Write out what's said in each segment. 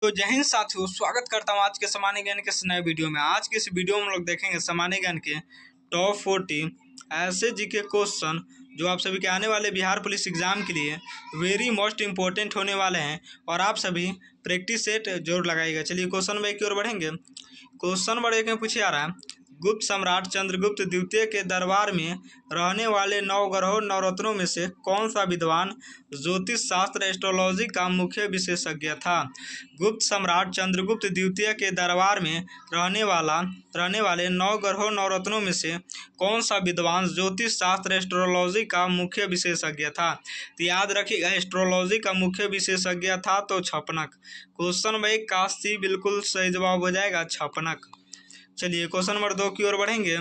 तो जय हिंद साथियों, स्वागत करता हूँ आज के सामान्य ज्ञान के इस नए वीडियो में। आज के इस वीडियो में हम लोग देखेंगे सामान्य ज्ञान के टॉप 40 ऐसे जीके क्वेश्चन जो आप सभी के आने वाले बिहार पुलिस एग्जाम के लिए वेरी मोस्ट इंपॉर्टेंट होने वाले हैं और आप सभी प्रैक्टिस सेट जरूर लगाइएगा। चलिए क्वेश्चन नंबर 1 की ओर बढ़ेंगे। क्वेश्चन नंबर 1 में पूछे आ रहा है, गुप्त सम्राट चंद्रगुप्त द्वितीय के दरबार में रहने वाले नवग्रहों नवरत्नों में से कौन सा विद्वान ज्योतिष शास्त्र एस्ट्रोलॉजी का मुख्य विशेषज्ञ था। गुप्त सम्राट चंद्रगुप्त द्वितीय के दरबार में रहने वाले नवग्रहों नवरत्नों में से कौन सा विद्वान ज्योतिष शास्त्र एस्ट्रोलॉजी का मुख्य विशेषज्ञ था। तो याद रखिएगा, एस्ट्रोलॉजी का मुख्य विशेषज्ञ था तो छपनक। क्वेश्चन नंबर 1 का सी बिल्कुल सही जवाब हो जाएगा, छपनक। चलिए क्वेश्चन नंबर 2 की ओर बढ़ेंगे।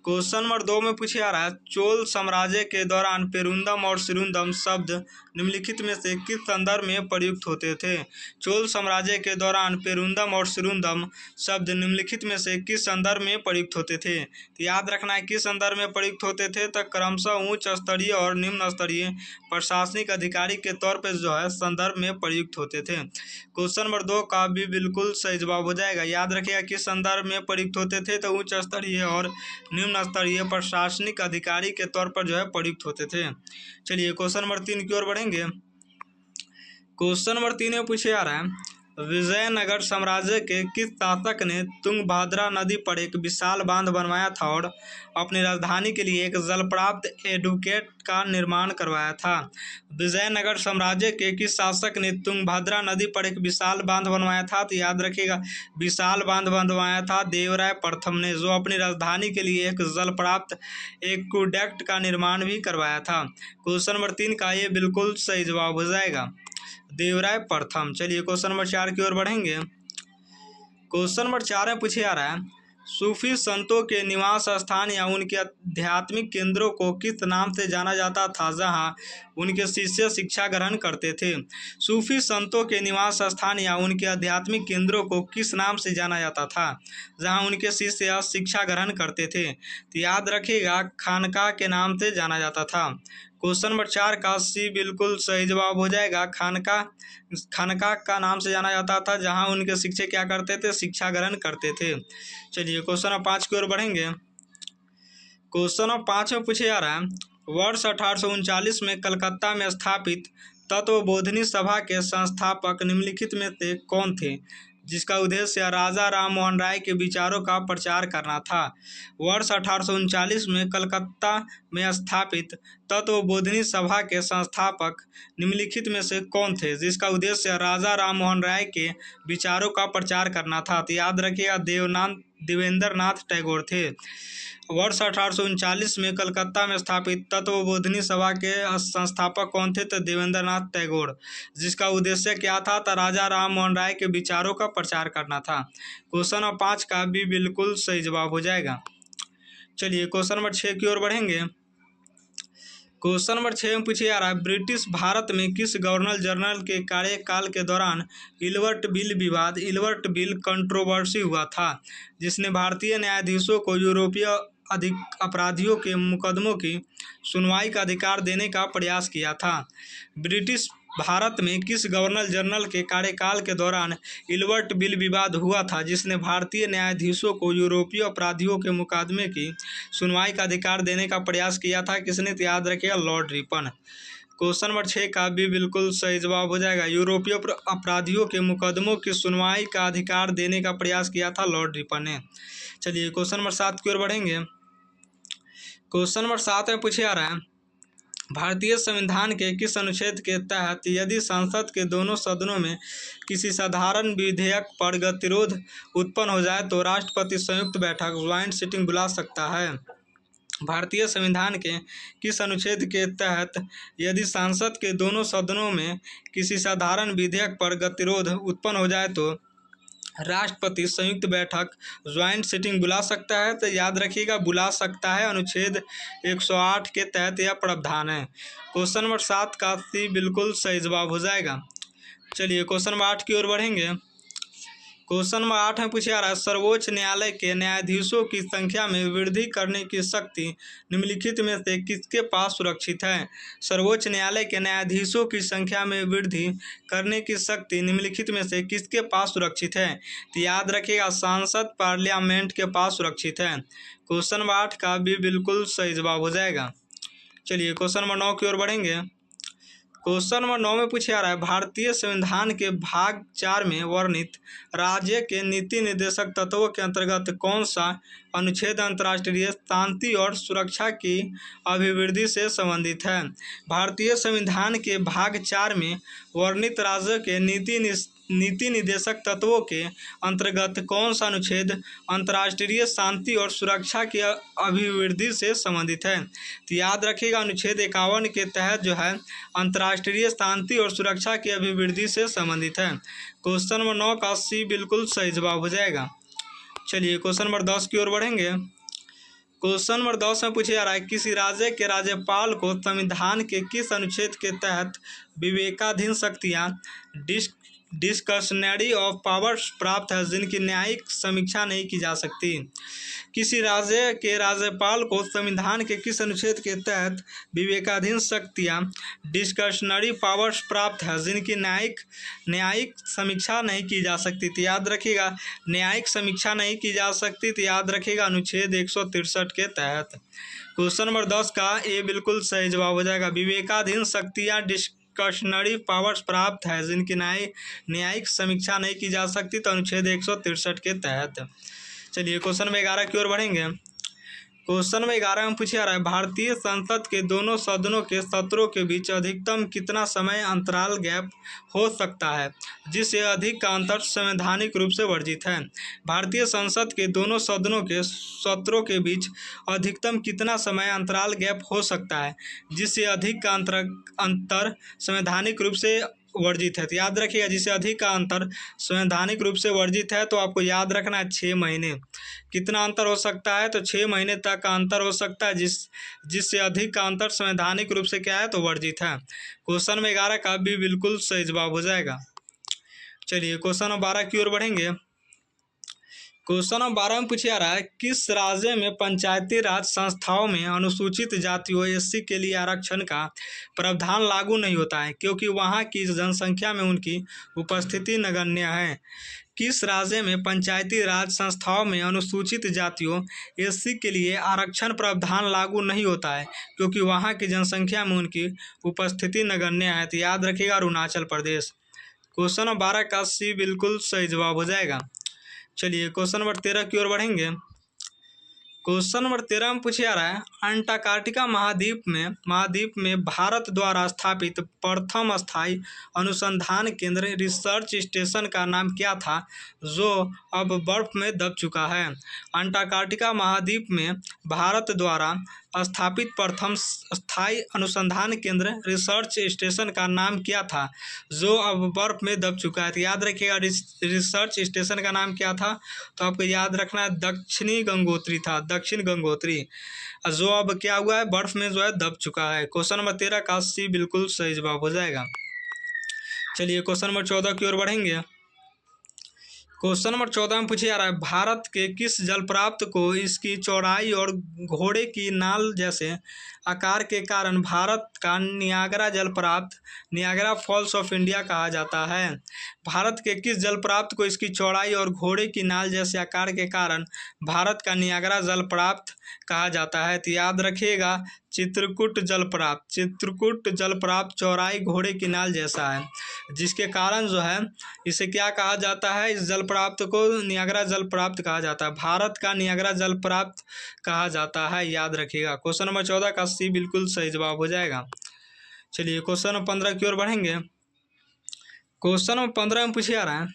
क्वेश्चन नंबर 2 में पूछे आ रहा है, चोल साम्राज्य के दौरान पेरुंदम और सिरुंदम शब्द निम्नलिखित में से किस संदर्भ में प्रयुक्त होते थे। चोल साम्राज्य के दौरान पेरुंदम और सिरुंदम शब्द निम्नलिखित में से किस संदर्भ में प्रयुक्त होते थे। तो याद रखना है किस संदर्भ में प्रयुक्त होते थे, तो क्रमशः उच्च स्तरीय और निम्न स्तरीय प्रशासनिक अधिकारी के तौर पर जो है संदर्भ में प्रयुक्त होते थे। क्वेश्चन नंबर 2 का भी बिल्कुल सही जवाब हो जाएगा। याद रखिएगा किस संदर्भ में प्रयुक्त होते थे, तो उच्च स्तरीय और निम्न स्तरीय प्रशासनिक अधिकारी के तौर पर जो है प्रयुक्त होते थे। चलिए क्वेश्चन नंबर 3 की ओर बढ़ेंगे। क्वेश्चन नंबर 3 में पूछे आ रहा है, विजयनगर साम्राज्य के किस शासक ने तुंगभद्रा नदी पर एक विशाल बांध बनवाया था और अपनी राजधानी के लिए एक जलप्राप्त एडुकेट का निर्माण करवाया था। विजयनगर साम्राज्य के किस शासक ने तुंगभद्रा नदी पर एक विशाल बांध बनवाया था। तो याद रखिएगा विशाल बांध बनवाया था देवराय प्रथम ने, जो अपनी राजधानी के लिए एक जलप्राप्त एक्वेडक्ट का निर्माण भी करवाया था। क्वेश्चन नंबर 3 का ये बिल्कुल सही जवाब हो जाएगा, देवराय प्रथम। चलिए क्वेश्चन नंबर 4 की ओर बढ़ेंगे। क्वेश्चन नंबर 4 में पूछे आ रहा है, सूफी संतों के निवास स्थान या उनके आध्यात्मिक केंद्रों को किस नाम से जाना जाता था जहां उनके शिष्य शिक्षा ग्रहण करते थे। सूफी संतों के निवास स्थान या उनके आध्यात्मिक केंद्रों को किस नाम से जाना जाता था जहां उनके शिष्य शिक्षा ग्रहण करते थे। तो याद रखिएगा खानकाह के नाम से जाना जाता था। क्वेश्चन नंबर 4 का सी बिल्कुल सही जवाब हो जाएगा, खानकाह का नाम से जाना जाता था जहां उनके शिक्षक क्या करते थे, शिक्षा ग्रहण करते थे। चलिए क्वेश्चन नंबर 5 की ओर बढ़ेंगे। क्वेश्चन नंबर 5 में पूछे जा रहा है, वर्ष 1839 में कलकत्ता में स्थापित तत्वबोधिनी सभा के संस्थापक निम्नलिखित में से कौन थे जिसका उद्देश्य राजा राम मोहन राय के विचारों का प्रचार करना था। वर्ष 1839 में कलकत्ता में स्थापित तत्वबोधिनी सभा के संस्थापक निम्नलिखित में से कौन थे जिसका उद्देश्य राजा राम मोहन राय के विचारों का प्रचार करना था। तो याद रखिएगा देवेंद्र नाथ टैगोर थे। वर्ष 1839 में कलकत्ता में स्थापित तत्वबोधिनी सभा के संस्थापक कौन थे, तो देवेंद्र नाथ टैगोर, जिसका उद्देश्य क्या था, तो राजा राम मोहन राय के विचारों का प्रचार करना था। क्वेश्चन नंबर 5 का भी बिल्कुल सही जवाब हो जाएगा। चलिए क्वेश्चन नंबर 6 की ओर बढ़ेंगे। क्वेश्चन नंबर 6 में पूछे जा रहा है, ब्रिटिश भारत में किस गवर्नर जनरल के कार्यकाल के दौरान इल्बर्ट बिल कंट्रोवर्सी हुआ था जिसने भारतीय न्यायाधीशों को यूरोपीय अपराधियों के मुकदमों की सुनवाई का अधिकार देने का प्रयास किया था। ब्रिटिश भारत में किस गवर्नर जनरल के कार्यकाल के दौरान इल्बर्ट बिल विवाद हुआ था जिसने भारतीय न्यायाधीशों को यूरोपीय अपराधियों के मुकदमे की सुनवाई का अधिकार देने का प्रयास किया था। किसने, तो याद रखिएगा लॉर्ड रिपन। क्वेश्चन नंबर 6 का भी बिल्कुल सही जवाब हो जाएगा, यूरोपीय अपराधियों के मुकदमों की सुनवाई का अधिकार देने का प्रयास किया था लॉर्ड रिपन ने। चलिए क्वेश्चन नंबर 7 की ओर बढ़ेंगे। क्वेश्चन नंबर 7 में पूछे आ रहा है, भारतीय संविधान के किस अनुच्छेद के तहत यदि संसद के दोनों सदनों में किसी साधारण विधेयक पर गतिरोध उत्पन्न हो जाए तो राष्ट्रपति संयुक्त बैठक ज्वाइंट सिटिंग बुला सकता है। भारतीय संविधान के किस अनुच्छेद के तहत यदि संसद के दोनों सदनों में किसी साधारण विधेयक पर गतिरोध उत्पन्न हो जाए तो राष्ट्रपति संयुक्त बैठक ज्वाइंट सिटिंग बुला सकता है। तो याद रखिएगा बुला सकता है, अनुच्छेद 108 के तहत यह प्रावधान है। क्वेश्चन नंबर 7 का सी बिल्कुल सही जवाब हो जाएगा। चलिए क्वेश्चन नंबर 8 की ओर बढ़ेंगे। क्वेश्चन नंबर 8 में पूछा जा रहा है, सर्वोच्च न्यायालय के न्यायाधीशों की संख्या में वृद्धि करने की शक्ति निम्नलिखित में से किसके पास सुरक्षित है। सर्वोच्च न्यायालय के न्यायाधीशों की संख्या में वृद्धि करने की शक्ति निम्नलिखित में से किसके पास सुरक्षित है। तो याद रखिएगा, सांसद पार्लियामेंट के पास सुरक्षित है। क्वेश्चन नंबर 8 का भी बिल्कुल सही जवाब हो जाएगा। चलिए क्वेश्चन नंबर 9 की ओर बढ़ेंगे। क्वेश्चन नंबर 9 में पूछा जा रहा है, भारतीय संविधान के भाग 4 में वर्णित राज्य के नीति निर्देशक तत्वों के अंतर्गत कौन सा अनुच्छेद अंतर्राष्ट्रीय शांति और सुरक्षा की अभिवृद्धि से संबंधित है। भारतीय संविधान के भाग 4 में वर्णित राज्य के नीति निर्देशक तत्वों के अंतर्गत कौन सा अनुच्छेद अंतर्राष्ट्रीय शांति और सुरक्षा की अभिवृद्धि से संबंधित है। तो याद रखिएगा, अनुच्छेद 51 के तहत जो है अंतर्राष्ट्रीय शांति और सुरक्षा की अभिवृद्धि से संबंधित है। क्वेश्चन नंबर 9 का सी बिल्कुल सही जवाब हो जाएगा। चलिए क्वेश्चन नंबर 10 की ओर बढ़ेंगे। क्वेश्चन नंबर 10 में पूछा जा रहा है, किसी राज्य के राज्यपाल को संविधान के किस अनुच्छेद के तहत विवेकाधीन शक्तियाँ डिस्कशनरी ऑफ पावर्स प्राप्त है जिनकी न्यायिक समीक्षा नहीं की जा सकती। किसी राज्य के राज्यपाल को संविधान के किस अनुच्छेद के तहत विवेकाधीन शक्तियाँ डिस्कशनरी पावर्स प्राप्त है जिनकी न्यायिक समीक्षा नहीं की जा सकती। तो याद रखिएगा, न्यायिक समीक्षा नहीं की जा सकती, तो याद रखिएगा अनुच्छेद 163 के तहत। क्वेश्चन नंबर 10 का ये बिल्कुल सही जवाब हो जाएगा। विवेकाधीन शक्तियाँ डिस्कशनरी पावर्स प्राप्त है जिनकी न्यायिक समीक्षा नहीं की जा सकती, तो अनुच्छेद 163 के तहत। चलिए क्वेश्चन नंबर 11 की ओर बढ़ेंगे। क्वेश्चन नंबर 11 में पूछा जा रहा है, भारतीय संसद के दोनों सदनों के सत्रों के बीच अधिकतम कितना समय अंतराल गैप हो सकता है जिससे अधिक का अंतर संवैधानिक रूप से वर्जित है। भारतीय संसद के दोनों सदनों के सत्रों के बीच अधिकतम कितना समय अंतराल गैप हो सकता है जिससे अधिक का अंतर संवैधानिक रूप से वर्जित है। तो याद रखिएगा, जिससे अधिक का अंतर संवैधानिक रूप से वर्जित है तो आपको याद रखना है 6 महीने। कितना अंतर हो सकता है, तो 6 महीने तक का अंतर हो सकता है जिससे अधिक का अंतर संवैधानिक रूप से क्या है, तो वर्जित है। क्वेश्चन में 11 का भी बिल्कुल सही जवाब हो जाएगा। चलिए क्वेश्चन नंबर 12 की ओर बढ़ेंगे। क्वेश्चन नंबर 12 में पूछा जा रहा है, किस राज्य में पंचायती राज संस्थाओं में अनुसूचित जातियों एससी के लिए आरक्षण का प्रावधान लागू नहीं होता है क्योंकि वहां की जनसंख्या में उनकी उपस्थिति नगण्य है। किस राज्य में पंचायती राज संस्थाओं में अनुसूचित जातियों एससी के लिए आरक्षण प्रावधान लागू नहीं होता है क्योंकि वहां की जनसंख्या में उनकी उपस्थिति नगण्य है। तो याद रखिएगा, अरुणाचल प्रदेश। क्वेश्चन नंबर 12 का सी बिल्कुल सही जवाब हो जाएगा। चलिए क्वेश्चन नंबर 13 की ओर बढ़ेंगे। क्वेश्चन नंबर 13 में पूछा जा रहा है, अंटार्कटिका महाद्वीप में भारत द्वारा स्थापित प्रथम स्थायी अनुसंधान केंद्र रिसर्च स्टेशन का नाम क्या था जो अब बर्फ में दब चुका है। अंटार्कटिका महाद्वीप में भारत द्वारा स्थापित प्रथम स्थायी अनुसंधान केंद्र रिसर्च स्टेशन का नाम क्या था जो अब बर्फ में दब चुका है। तो याद रखिएगा, रिसर्च स्टेशन का नाम क्या था, तो आपको याद रखना है दक्षिणी गंगोत्री था, दक्षिण गंगोत्री, जो अब क्या हुआ है, बर्फ में जो है दब चुका है। क्वेश्चन नंबर 13 का सी बिल्कुल सही जवाब हो जाएगा। चलिए क्वेश्चन नंबर 14 की ओर बढ़ेंगे। क्वेश्चन नंबर 14 में पूछा जा रहा है, भारत के किस जलप्राप्त को इसकी चौड़ाई और घोड़े की नाल जैसे आकार के कारण भारत का नियाग्रा जलप्राप्त, नियाग्रा फॉल्स ऑफ इंडिया कहा जाता है। भारत के किस जलप्राप्त को इसकी चौड़ाई और घोड़े की नाल जैसे आकार के कारण भारत का नियाग्रा जलप्राप्त कहा जाता है। तो याद रखिएगा, चित्रकूट जलप्राप्त चौड़ाई घोड़े की नाल जैसा है, जिसके कारण जो है इसे क्या कहा जाता है, इस जलप्राप्त को नियाग्रा जलप्राप्त कहा जाता है। भारत का नियाग्रा जलप्राप्त कहा जाता है, याद रखिएगा। क्वेश्चन नंबर 14 का सी बिल्कुल सही जवाब हो जाएगा। चलिए क्वेश्चन नंबर 15 की ओर बढ़ेंगे। क्वेश्चन नंबर 15 में पूछा जा रहा है,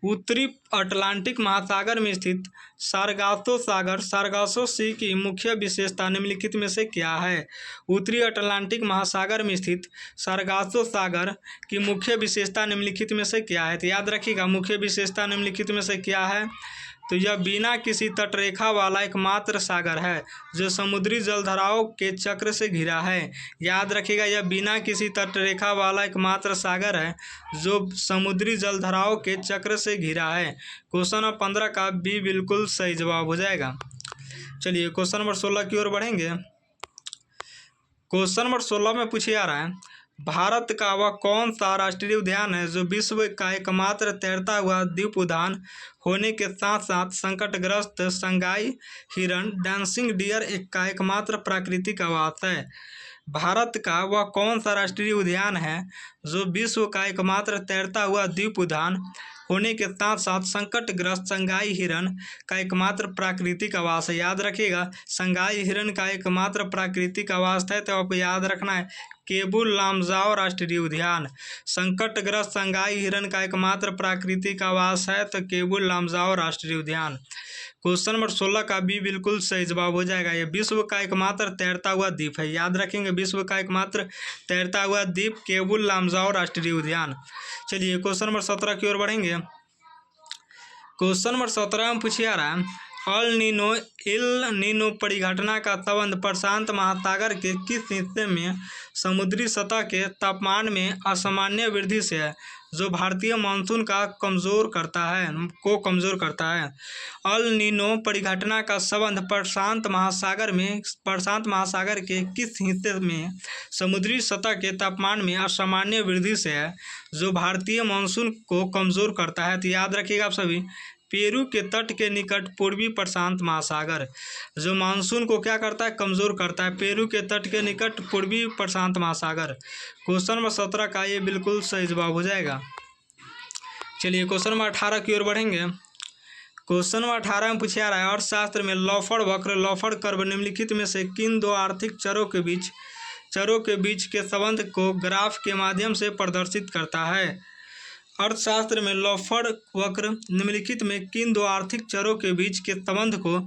उत्तरी अटलांटिक महासागर में स्थित सारगासो सी की मुख्य विशेषता निम्नलिखित में से क्या है। उत्तरी अटलांटिक महासागर में स्थित सारगासो सागर की मुख्य विशेषता निम्नलिखित में से क्या है। तो याद रखिएगा, मुख्य विशेषता निम्नलिखित में से क्या है, तो यह बिना किसी तटरेखा वाला एकमात्र सागर है जो समुद्री जलधाराओं के चक्र से घिरा है। याद रखिएगा, यह बिना किसी तटरेखा वाला एकमात्र सागर है जो समुद्री जलधाराओं के चक्र से घिरा है। क्वेश्चन नंबर 15 का बी बिल्कुल सही जवाब हो जाएगा। चलिए क्वेश्चन नंबर 16 की ओर बढ़ेंगे। क्वेश्चन नंबर 16 में पूछे जा रहा है, भारत का वह कौन सा राष्ट्रीय उद्यान है जो विश्व का एकमात्र तैरता हुआ द्वीप उद्यान होने के साथ साथ संकटग्रस्त संगाई हिरण डांसिंग डियर का एकमात्र प्राकृतिक आवास है। भारत का वह कौन सा राष्ट्रीय उद्यान है जो विश्व का एकमात्र तैरता हुआ द्वीप उद्यान होने के साथ साथ संकटग्रस्त संगाई हिरण का एकमात्र प्राकृतिक आवास है। याद रखिएगा, संगाई हिरण का एकमात्र प्राकृतिक आवास है तो आपको याद रखना है केबुल लामजाओ राष्ट्रीय उद्यान। संकटग्रस्त संगाई हिरण का एकमात्र प्राकृतिक आवास है तो केबुल लामजाओ राष्ट्रीय उद्यान। क्वेश्चन नंबर 16 का बी बिल्कुल सही जवाब हो जाएगा। यह विश्व का एकमात्र तैरता हुआ द्वीप है। याद रखेंगे, विश्व का एकमात्र तैरता हुआ द्वीप केबुल लामजाओ राष्ट्रीय उद्यान। चलिए क्वेश्चन नंबर 17 की ओर बढ़ेंगे। क्वेश्चन नंबर 17 में पूछा जा रहा है, अल नीनो परिघटना का संबंध प्रशांत महासागर के किस हिस्से में समुद्री सतह के तापमान में असामान्य वृद्धि से है जो भारतीय मानसून का कमज़ोर करता है। अल नीनो परिघटना का संबंध प्रशांत महासागर के किस हिस्से में समुद्री सतह के तापमान में असामान्य वृद्धि से है जो भारतीय मानसून को कमज़ोर करता है। तो याद रखिएगा आप सभी, पेरू के तट के निकट पूर्वी प्रशांत महासागर जो मानसून को क्या करता है, कमज़ोर करता है। पेरू के तट के निकट पूर्वी प्रशांत महासागर। क्वेश्चन नंबर 17 का ये बिल्कुल सही जवाब हो जाएगा। चलिए क्वेश्चन नंबर 18 की ओर बढ़ेंगे। क्वेश्चन नंबर 18 में पूछा जा रहा है, अर्थशास्त्र में लॉफर्ड वक्र लॉफर्ड कर्व निम्नलिखित में से किन दो आर्थिक चरों के बीच के संबंध को ग्राफ के माध्यम से प्रदर्शित करता है। अर्थशास्त्र में लॉफर्ड वक्र निम्नलिखित में किन दो आर्थिक चरों के बीच के संबंध को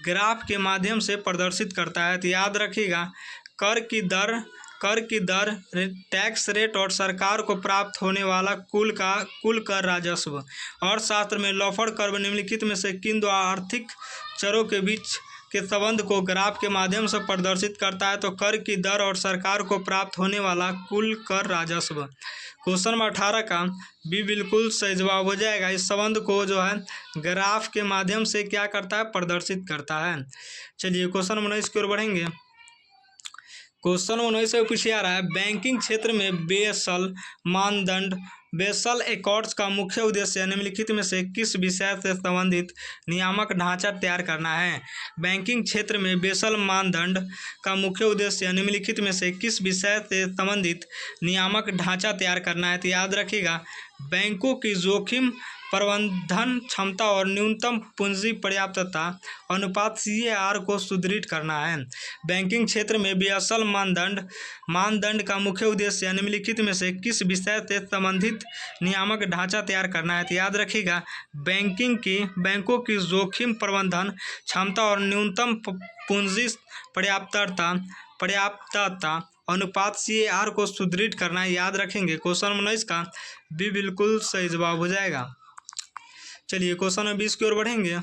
ग्राफ के माध्यम से प्रदर्शित करता है। तो याद रखिएगा, कर की दर, टैक्स रेट और सरकार को प्राप्त होने वाला कुल कर राजस्व। अर्थशास्त्र में लॉफर्ड कर्व निम्नलिखित में से किन दो आर्थिक चरों के बीच के संबंध को ग्राफ के माध्यम से प्रदर्शित करता है। तो कर की दर और सरकार को प्राप्त होने वाला कुल कर राजस्व। क्वेश्चन नंबर 18 का बी बिल्कुल सही जवाब हो जाएगा। इस संबंध को जो है ग्राफ के माध्यम से क्या करता है, प्रदर्शित करता है। चलिए क्वेश्चन नंबर 19 की ओर बढ़ेंगे। क्वेश्चन 19 में पूछा जा रहा है, बैंकिंग क्षेत्र में बेसल एकॉर्ड्स का मुख्य उद्देश्य निम्नलिखित में से किस विषय से संबंधित नियामक ढांचा तैयार करना है। बैंकिंग क्षेत्र में बेसल मानदंड का मुख्य उद्देश्य निम्नलिखित में से किस विषय से संबंधित नियामक ढांचा तैयार करना है। तो याद रखिएगा, बैंकों की जोखिम प्रबंधन क्षमता और न्यूनतम पूंजी पर्याप्तता अनुपात CAR को सुदृढ़ करना है। बैंकिंग क्षेत्र में बेसल मानदंड का मुख्य उद्देश्य निम्नलिखित में से किस विषय से संबंधित नियामक ढांचा तैयार करना है। तो याद रखिएगा, बैंकों की जोखिम प्रबंधन क्षमता और न्यूनतम पूंजी पर्याप्तता अनुपात CAR को सुदृढ़ करना है। याद रखेंगे, क्वेश्चन नंबर 19 का बी बिल्कुल सही जवाब हो जाएगा। चलिए क्वेश्चन नंबर 20 की ओर बढ़ेंगे।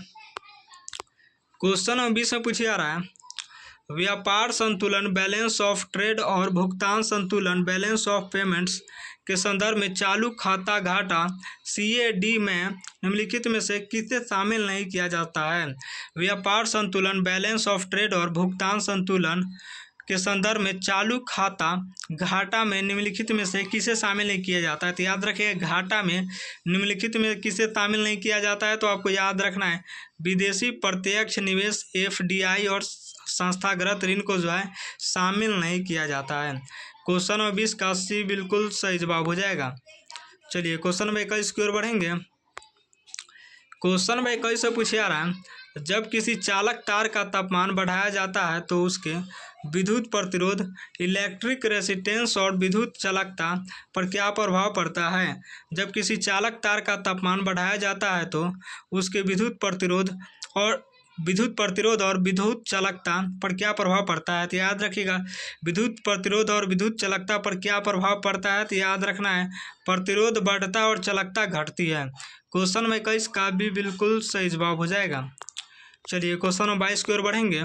क्वेश्चन नंबर 20 में पूछा जा रहा है, व्यापार संतुलन बैलेंस ऑफ ट्रेड और भुगतान संतुलन बैलेंस ऑफ पेमेंट्स के संदर्भ में चालू खाता घाटा CAD में निम्नलिखित में से किसे शामिल नहीं किया जाता है। व्यापार संतुलन बैलेंस ऑफ ट्रेड और भुगतान संतुलन के संदर्भ में चालू खाता घाटा में निम्नलिखित में से किसे शामिल नहीं किया जाता है। तो याद रखिएगा, घाटा में निम्नलिखित में किसे शामिल नहीं किया जाता है। तो आपको याद रखना है, विदेशी प्रत्यक्ष निवेश FDI और संस्थागत ऋण को जो है शामिल नहीं किया जाता है। क्वेश्चन नंबर 20 का सी बिल्कुल सही जवाब हो जाएगा। चलिए क्वेश्चन नंबर 21 की ओर बढ़ेंगे। क्वेश्चन नंबर 21 से पूछा जा रहा है, जब किसी चालक तार का तापमान बढ़ाया जाता है तो उसके विद्युत प्रतिरोध इलेक्ट्रिक रेजिस्टेंस और विद्युत चालकता पर क्या प्रभाव पड़ता है। जब किसी चालक तार का तापमान बढ़ाया जाता है तो उसके विद्युत प्रतिरोध और विद्युत प्रतिरोध और विद्युत चालकता पर क्या प्रभाव पड़ता है? तो याद रखिएगा, विद्युत प्रतिरोध और विद्युत चालकता पर क्या प्रभाव पड़ता है? तो याद रखना है, प्रतिरोध बढ़ता और चालकता घटती है। क्वेश्चन में 21 का भी बिल्कुल सही जवाब हो जाएगा। चलिए क्वेश्चन नंबर 22 की ओर बढ़ेंगे।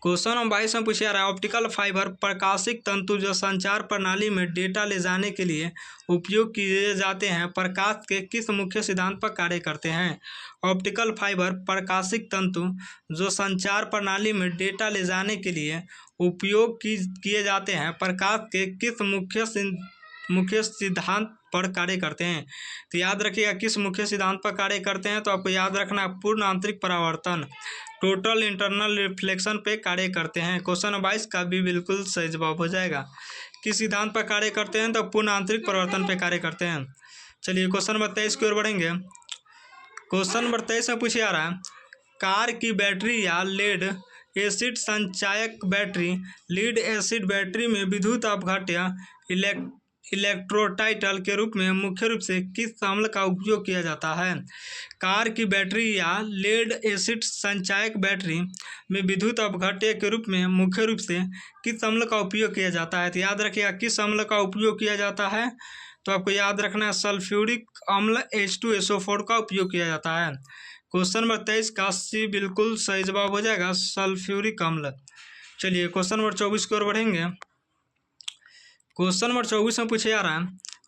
क्वेश्चन नंबर 22 में पूछा जा रहा है, ऑप्टिकल फाइबर प्रकाशिक तंतु जो संचार प्रणाली में डेटा ले जाने के लिए उपयोग किए जाते हैं, प्रकाश के किस मुख्य सिद्धांत पर कार्य करते हैं? ऑप्टिकल फाइबर प्रकाशिक तंतु जो संचार प्रणाली में डेटा ले जाने के लिए उपयोग किए जाते हैं, प्रकाश के किस मुख्य सिद्धांत पर कार्य करते हैं? तो याद रखिएगा, किस मुख्य सिद्धांत पर कार्य करते हैं? तो आपको याद रखना है, पूर्ण आंतरिक परावर्तन, टोटल इंटरनल रिफ्लेक्शन पे कार्य करते हैं। क्वेश्चन 22 का भी बिल्कुल सही जवाब हो जाएगा। किस सिद्धांत पर कार्य करते हैं? तो पूर्ण आंतरिक परावर्तन पे कार्य करते हैं। चलिए क्वेश्चन नंबर 23 की ओर बढ़ेंगे। क्वेश्चन नंबर 23 में पूछा जा रहा है, कार की बैटरी या लेड एसिड संचायक बैटरी, लीड एसिड बैटरी में विद्युत अपघट्य इलेक्ट्रोटाइटल के रूप में मुख्य रूप से किस अम्ल का उपयोग किया जाता है? कार की बैटरी या लेड एसिड संचायक बैटरी में विद्युत अपघट्य के रूप में मुख्य रूप से किस अम्ल का उपयोग किया जाता है? तो याद रखिएगा, किस अम्ल का उपयोग किया जाता है? तो आपको याद रखना है, सल्फ्यूरिक अम्ल H2SO4 का उपयोग किया जाता है। क्वेश्चन नंबर 23 का सी बिल्कुल सही जवाब हो जाएगा, सल्फ्यूरिक अम्ल। चलिए क्वेश्चन नंबर 24 की ओर बढ़ेंगे। क्वेश्चन नंबर 24 में पूछा जा रहा है,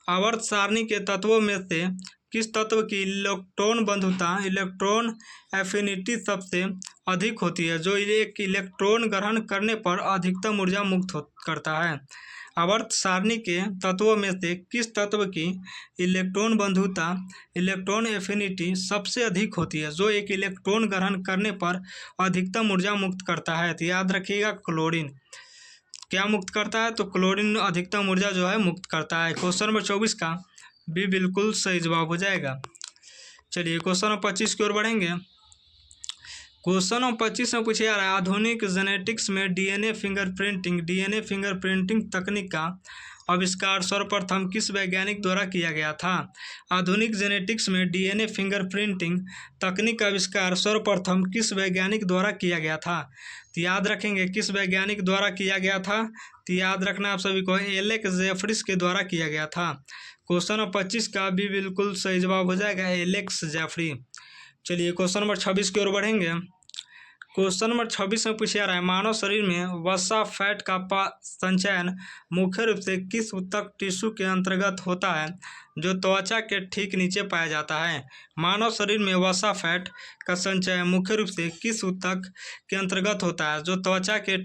आवर्त सारणी के तत्वों में से किस तत्व की इलेक्ट्रॉन बंधुता, इलेक्ट्रॉन एफिनिटी सबसे अधिक होती है, जो एक इलेक्ट्रॉन ग्रहण करने पर अधिकतम ऊर्जा मुक्त करता है? आवर्त सारणी के तत्वों में से किस तत्व की इलेक्ट्रॉन बंधुता, इलेक्ट्रॉन एफिनिटी सबसे अधिक होती है, जो एक इलेक्ट्रॉन ग्रहण करने पर अधिकतम ऊर्जा मुक्त करता है? तो याद रखिएगा, क्लोरीन। क्या मुक्त करता है? तो क्लोरीन अधिकतम ऊर्जा जो है मुक्त करता है। क्वेश्चन नंबर 24 का भी बिल्कुल सही जवाब हो जाएगा। चलिए क्वेश्चन नंबर 25 की ओर बढ़ेंगे। क्वेश्चन नंबर 25 में पूछा जा रहा है, आधुनिक जेनेटिक्स में डीएनए फिंगरप्रिंटिंग तकनीक का आविष्कार सर्वप्रथम किस वैज्ञानिक द्वारा किया गया था? आधुनिक जेनेटिक्स में डीएनए फिंगरप्रिंटिंग तकनीक का आविष्कार सर्वप्रथम किस वैज्ञानिक द्वारा किया गया था? तो याद रखेंगे, किस वैज्ञानिक द्वारा किया गया था? तो याद रखना आप सभी को, एलेक्स जेफरिस के द्वारा किया गया था। क्वेश्चन नंबर 25 का भी बिल्कुल सही जवाब हो जाएगा, एलेक्स जेफरी। चलिए क्वेश्चन नंबर 26 की ओर बढ़ेंगे। क्वेश्चन नंबर 26 में पूछा जा रहा है, मानव शरीर में वसा फैट का संचयन मुख्य रूप से किस ऊतक टिश्यू के अंतर्गत होता है, जो त्वचा के ठीक नीचे पाया जाता है? मानव शरीर में वसा फैट का संचयन मुख्य रूप से किस ऊतक के अंतर्गत होता है, जो त्वचा के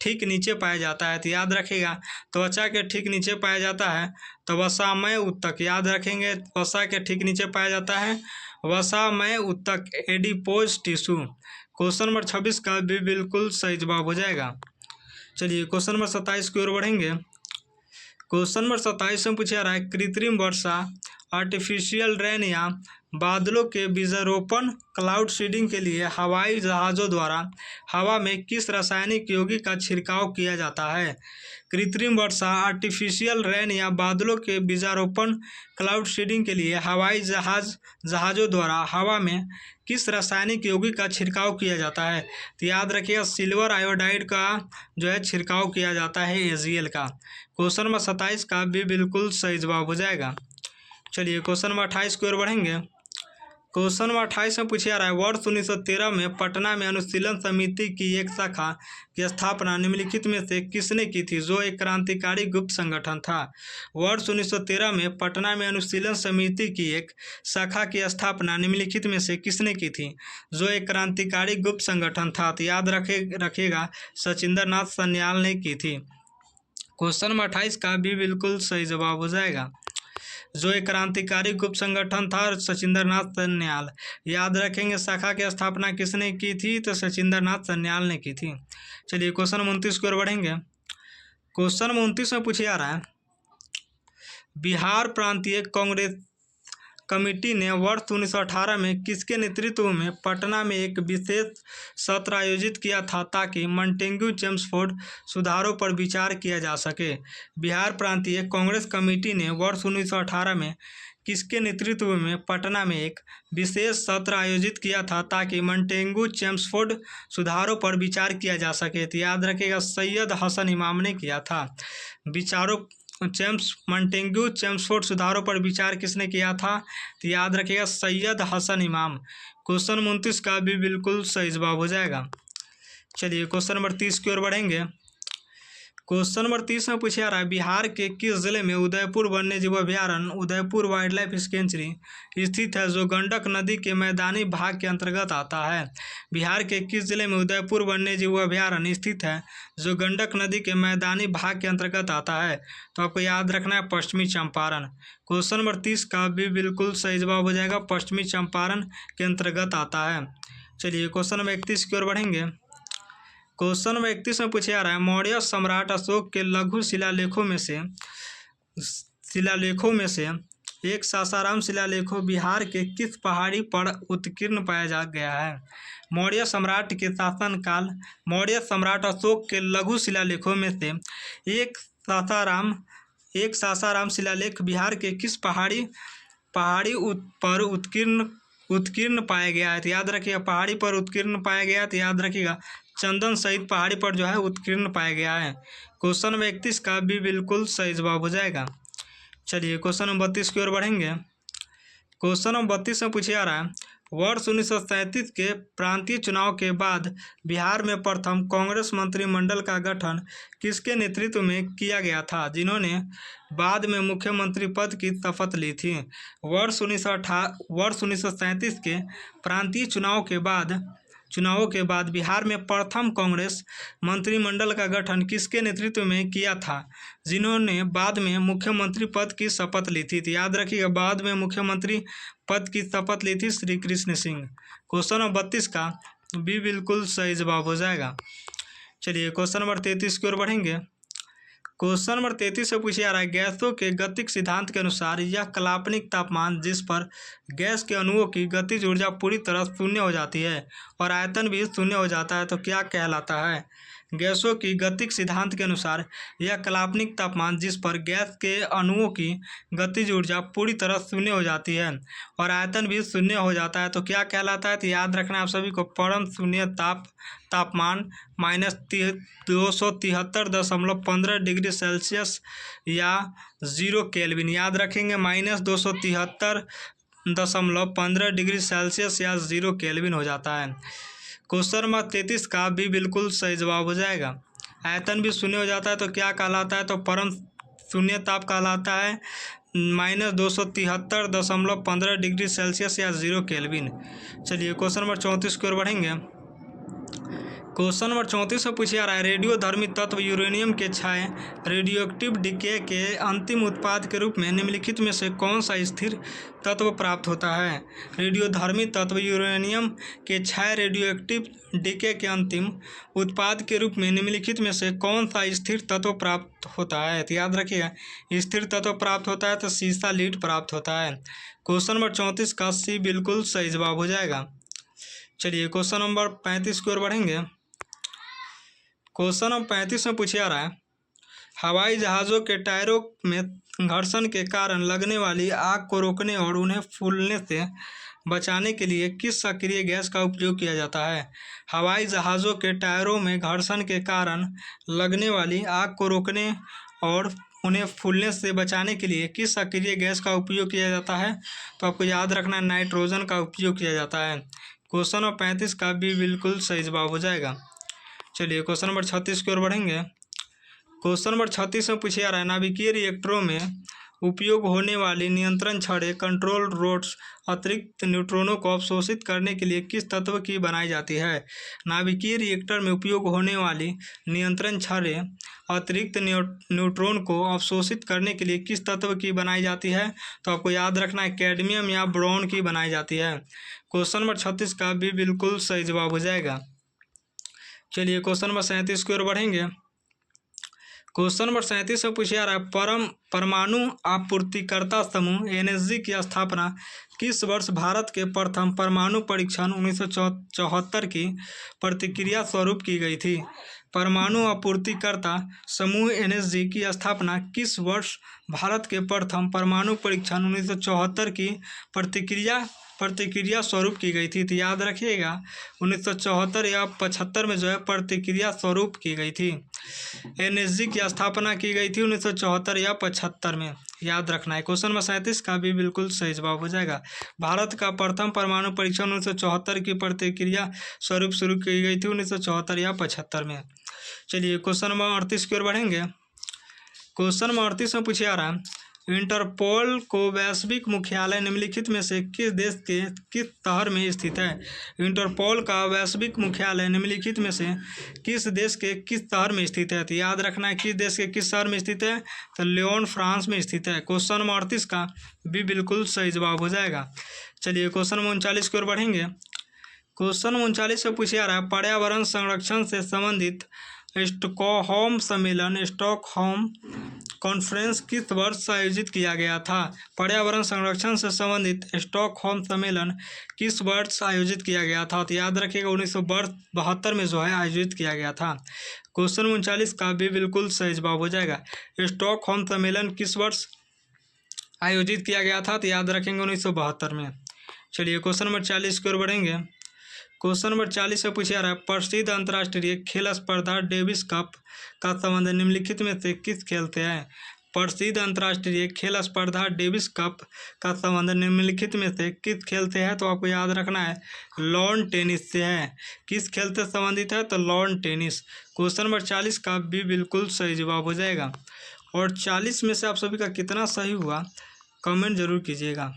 ठीक नीचे पाया जाता है? तो याद रखिएगा, त्वचा के ठीक नीचे पाया जाता है तो वसामय ऊतक। याद रखेंगे, वसा के ठीक नीचे पाया जाता है वसामय ऊतक, एडिपोज टिश्यू। क्वेश्चन नंबर 26 का भी बिल्कुल सही जवाब हो जाएगा। चलिए क्वेश्चन नंबर 27 की ओर बढ़ेंगे। क्वेश्चन नंबर 27 में पूछा जा रहा है, कृत्रिम वर्षा, आर्टिफिशियल रेन या बादलों के बीजारोपण, क्लाउड सीडिंग के लिए हवाई जहाज़ों द्वारा हवा में किस रासायनिक यौगिक का छिड़काव किया जाता है? कृत्रिम वर्षा, आर्टिफिशियल रेन या बादलों के बीजारोपण, क्लाउड सीडिंग के लिए हवाई जहाज़ों द्वारा हवा में किस रासायनिक यौगिक का छिड़काव किया जाता है? तो याद रखिएगा, सिल्वर आयोडाइड का जो है छिड़काव किया जाता है, AgL का। क्वेश्चन नंबर 27 का भी बिल्कुल सही जवाब हो जाएगा। चलिए क्वेश्चन नंबर 28 की ओर बढ़ेंगे। क्वेश्चन नंबर 28 में पूछा जा रहा है, वर्ष 1913 में पटना में अनुशीलन समिति की एक शाखा की स्थापना निम्नलिखित में से किसने की थी, जो एक क्रांतिकारी गुप्त संगठन था? वर्ष 1913 में पटना में अनुशीलन समिति की एक शाखा की स्थापना निम्नलिखित में से किसने की थी, जो एक क्रांतिकारी गुप्त संगठन था? तो याद रखिएगा, सचिंद्र नाथ सन्याल ने की थी। क्वेश्चन नंबर 28 का भी बिल्कुल सही जवाब हो जाएगा, जो एक क्रांतिकारी गुप्त संगठन था, सचिंद्र नाथ सन्याल। याद रखेंगे, शाखा की स्थापना किसने की थी? तो सचिंद्र नाथ सन्याल ने की थी। चलिए क्वेश्चन 29 की ओर बढ़ेंगे। क्वेश्चन 29 में पूछा जा रहा है, बिहार प्रांतीय कमेटी ने वर्ष 1918 में किसके नेतृत्व में पटना में एक विशेष सत्र आयोजित किया था ताकि मॉन्टेग्यू चेम्सफोर्ड सुधारों पर विचार किया जा सके। बिहार प्रांतीय कांग्रेस कमेटी ने वर्ष 1918 में किसके नेतृत्व में पटना में एक विशेष सत्र आयोजित किया था ताकि मॉन्टेग्यू चेम्सफोर्ड सुधारों पर विचार किया जा सके। तो याद रखिएगा सैयद हसन इमाम ने किया था। विचारों मॉन्टेग्यू चेम्सफोर्ड सुधारों पर विचार किसने किया था? तो याद रखिएगा सैयद हसन इमाम। क्वेश्चन 29 का भी बिल्कुल सही जवाब हो जाएगा। चलिए क्वेश्चन नंबर 30 की ओर बढ़ेंगे। क्वेश्चन नंबर 30 में पूछा जा रहा है बिहार के किस जिले में उदयपुर वन्यजीव अभयारण्य उदयपुर वाइल्ड लाइफ सेंचुरी स्थित है जो गंडक नदी के मैदानी भाग के अंतर्गत आता है? बिहार के किस जिले में उदयपुर वन्यजीव अभयारण्य स्थित है जो गंडक नदी के मैदानी भाग के अंतर्गत आता है? तो आपको याद रखना है पश्चिमी चंपारण। क्वेश्चन नंबर 30 का भी बिल्कुल सही जवाब हो जाएगा, पश्चिमी चंपारण के अंतर्गत आता है। चलिए क्वेश्चन नंबर 31 की ओर बढ़ेंगे। क्वेश्चन नंबर 31 में पूछा जा रहा है मौर्य सम्राट अशोक के लघु शिलालेखों में से एक सासाराम शिलालेखों बिहार के किस पहाड़ी पर उत्कीर्ण पाया जा गया है? मौर्य सम्राट के शासनकाल मौर्य सम्राट अशोक के लघु शिलालेखों में से एक सासाराम शिलालेख बिहार के किस पहाड़ी पर उत्कीर्ण पाया गया है? तो याद रखिएगा पहाड़ी पर उत्कीर्ण पाया गया है, तो याद रखिएगा चंदन सहित पहाड़ी पर जो है उत्कीर्ण पाया गया है। क्वेश्चन नंबर 31 का भी बिल्कुल सही जवाब हो जाएगा। चलिए क्वेश्चन नंबर 32 की ओर बढ़ेंगे। क्वेश्चन नंबर 32 में पूछा जा रहा है वर्ष 1937 के प्रांतीय चुनाव के बाद बिहार में प्रथम कांग्रेस मंत्रिमंडल का गठन किसके नेतृत्व में किया गया था जिन्होंने बाद में मुख्यमंत्री पद की शपथ ली थी? वर्ष 1937 के प्रांतीय चुनावों के बाद बिहार में प्रथम कांग्रेस मंत्रिमंडल का गठन किसके नेतृत्व में किया था जिन्होंने बाद में मुख्यमंत्री पद की शपथ ली थी? तो याद रखिएगा बाद में मुख्यमंत्री पद की शपथ ली थी श्री कृष्ण सिंह। क्वेश्चन नंबर 32 का भी बिल्कुल सही जवाब हो जाएगा। चलिए क्वेश्चन नंबर 33 की ओर बढ़ेंगे। क्वेश्चन नंबर 33 से पूछा जा रहा है गैसों के गतिक सिद्धांत के अनुसार यह काल्पनिक तापमान जिस पर गैस के अणुओं की गतिज ऊर्जा पूरी तरह शून्य हो जाती है और आयतन भी शून्य हो जाता है तो क्या कहलाता है? गैसों की गतिक सिद्धांत के अनुसार यह काल्पनिक तापमान जिस पर गैस के अणुओं की गतिज ऊर्जा पूरी तरह शून्य हो जाती है और आयतन भी शून्य हो जाता है तो क्या कहलाता है? तो याद रखना आप सभी को परम शून्य तापमान -273.15 डिग्री सेल्सियस या 0 केल्विन। याद रखेंगे -273.15 डिग्री सेल्सियस या 0 केल्विन हो जाता है। क्वेश्चन नंबर 33 का भी बिल्कुल सही जवाब हो जाएगा। आयतन भी शून्य हो जाता है तो क्या कहलाता है? तो परम शून्य ताप कहलाता है -273.15 डिग्री सेल्सियस या 0 केल्विन। चलिए क्वेश्चन नंबर 34 की ओर बढ़ेंगे। क्वेश्चन नंबर 34 में पूछा जा रहा है रेडियोधर्मी तत्व यूरेनियम के क्षय रेडियोएक्टिव डिके के अंतिम उत्पाद के रूप में निम्नलिखित में से कौन सा स्थिर तत्व प्राप्त होता है? रेडियोधर्मी तत्व यूरेनियम के क्षय रेडियोएक्टिव डिके के अंतिम उत्पाद के रूप में निम्नलिखित में से कौन सा स्थिर तत्व प्राप्त होता है? तो याद रखिएगा स्थिर तत्व प्राप्त होता है तो सीसा लीड प्राप्त होता है। क्वेश्चन नंबर 34 का सी बिल्कुल सही जवाब हो जाएगा। चलिए क्वेश्चन नंबर 35 की ओर बढ़ेंगे। क्वेश्चन नंबर 35 में पूछा जा रहा है हवाई जहाज़ों के टायरों में घर्षण के कारण लगने वाली आग को रोकने और उन्हें फूलने से बचाने के लिए किस सक्रिय गैस का उपयोग किया जाता है? हवाई जहाज़ों के टायरों में घर्षण के कारण लगने वाली आग को रोकने और उन्हें फूलने से बचाने के लिए किस सक्रिय गैस का उपयोग किया जाता है? तो आपको याद रखना है नाइट्रोजन का उपयोग किया जाता है। क्वेश्चन नंबर 35 का भी बिल्कुल सही जवाब हो जाएगा। चलिए क्वेश्चन नंबर 36 की ओर बढ़ेंगे। क्वेश्चन नंबर 36 में पूछा जा रहा है नाभिकीय रिएक्टरों में उपयोग होने वाली नियंत्रण छड़ें कंट्रोल रोड्स अतिरिक्त न्यूट्रॉनों को अवशोषित करने के लिए किस तत्व की बनाई जाती है? नाभिकीय रिएक्टर में उपयोग होने वाली नियंत्रण छड़ें अतिरिक्त न्यूट्रॉन को अवशोषित करने के लिए किस तत्व की बनाई जाती है? तो आपको याद रखना है कैडमियम या बोरॉन की बनाई जाती है। क्वेश्चन नंबर 36 का भी बिल्कुल सही जवाब हो जाएगा। चलिए क्वेश्चन नंबर 37 की ओर बढ़ेंगे। क्वेश्चन नंबर 37 में पूछा जा रहा है परमाणु आपूर्तिकर्ता समूह एनएसजी की स्थापना किस वर्ष भारत के प्रथम परमाणु परीक्षण 1974 की प्रतिक्रिया स्वरूप की गई थी। परमाणु आपूर्तिकर्ता समूह एनएसजी की स्थापना किस वर्ष भारत के प्रथम परमाणु परीक्षण 1974 की प्रतिक्रिया स्वरूप की गई थी। तो याद रखिएगा 1974 या 75 में जो है प्रतिक्रिया स्वरूप की गई थी। एनएसजी की स्थापना की गई थी 1974 या 75 में, याद रखना है। क्वेश्चन नंबर 37 का भी बिल्कुल सही जवाब हो जाएगा। भारत का प्रथम परमाणु परीक्षण 1974 की प्रतिक्रिया स्वरूप शुरू की गई थी 1974 या 75 में। चलिए क्वेश्चन नंबर 38 की ओर बढ़ेंगे। क्वेश्चन नंबर 38 में पूछा जा रहा है इंटरपोल को वैश्विक मुख्यालय निम्नलिखित में से किस देश के किस शहर में स्थित है। इंटरपोल का वैश्विक मुख्यालय निम्नलिखित में से किस देश के किस शहर में स्थित है। तो याद रखना है किस देश के किस शहर में स्थित है, तो लियोन फ्रांस में स्थित है। क्वेश्चन नंबर 38 का भी बिल्कुल सही जवाब हो जाएगा। चलिए क्वेश्चन नंबर 39 की ओर बढ़ेंगे। क्वेश्चन नंबर 39 में पूछा जा रहा है पर्यावरण संरक्षण से संबंधित स्टॉकहोम सम्मेलन स्टॉकहोम कॉन्फ्रेंस किस वर्ष आयोजित किया गया था। पर्यावरण संरक्षण से संबंधित स्टॉकहोम सम्मेलन किस वर्ष आयोजित किया गया था। तो याद रखिएगा 1972 में जो है आयोजित किया गया था। क्वेश्चन 39 का भी बिल्कुल सही जवाब हो जाएगा। स्टॉकहोम सम्मेलन किस वर्ष आयोजित किया गया था, तो याद रखेंगे 1972 में। चलिए क्वेश्चन नंबर 40 की ओर बढ़ेंगे। क्वेश्चन नंबर 40 से पूछा जा रहा है प्रसिद्ध अंतर्राष्ट्रीय खेल स्पर्धा डेविस कप का संबंध निम्नलिखित में से किस खेल से है। प्रसिद्ध अंतर्राष्ट्रीय खेल स्पर्धा डेविस कप का संबंध निम्नलिखित में से किस खेल से है, तो आपको याद रखना है लॉन टेनिस से है। किस खेल से संबंधित है, तो लॉन टेनिस। क्वेश्चन नंबर 40 का भी बिल्कुल सही जवाब हो जाएगा। और 40 में से आप सभी का कितना सही हुआ कमेंट जरूर कीजिएगा।